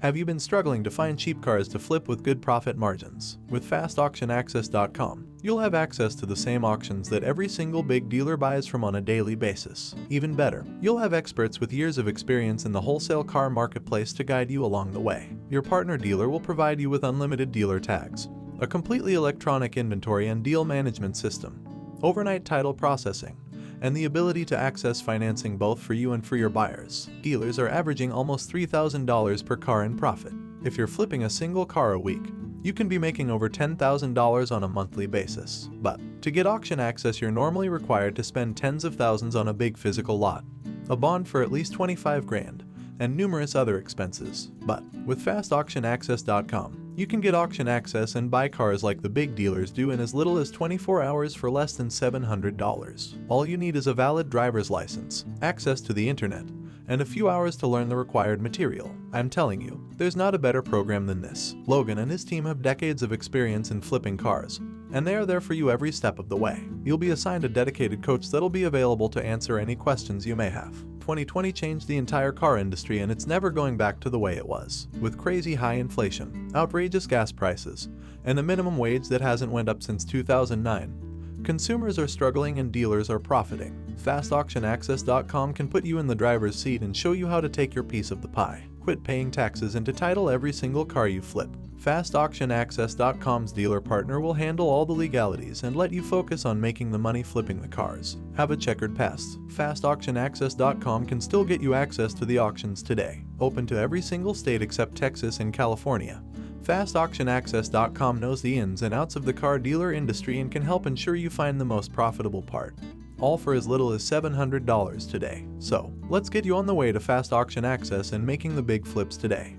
Have you been struggling to find cheap cars to flip with good profit margins? With FastAuctionAccess.com, you'll have access to the same auctions that every single big dealer buys from on a daily basis. Even better, you'll have experts with years of experience in the wholesale car marketplace to guide you along the way. Your partner dealer will provide you with unlimited dealer tags, a completely electronic inventory and deal management system, overnight title processing, and the ability to access financing both for you and for your buyers. Dealers are averaging almost $3,000 per car in profit. If you're flipping a single car a week, you can be making over $10,000 on a monthly basis. But to get auction access, you're normally required to spend tens of thousands on a big physical lot, a bond for at least 25 grand, and numerous other expenses. But with FastAuctionAccess.com, you can get auction access and buy cars like the big dealers do in as little as 24 hours for less than $700. All you need is a valid driver's license, access to the internet, and a few hours to learn the required material. I'm telling you, there's not a better program than this. Logan and his team have decades of experience in flipping cars, and they are there for you every step of the way. You'll be assigned a dedicated coach that'll be available to answer any questions you may have. 2020 changed the entire car industry, and it's never going back to the way it was. With crazy high inflation, outrageous gas prices, and a minimum wage that hasn't went up since 2009, consumers are struggling and dealers are profiting. FastAuctionAccess.com can put you in the driver's seat and show you how to take your piece of the pie. Quit paying taxes and to title every single car you flip. FastAuctionAccess.com's dealer partner will handle all the legalities and let you focus on making the money flipping the cars. Have a checkered past? FastAuctionAccess.com can still get you access to the auctions today. Open to every single state except Texas and California. FastAuctionAccess.com knows the ins and outs of the car dealer industry and can help ensure you find the most profitable part, all for as little as $700 today. So, let's get you on the way to Fast Auction Access and making the big flips today.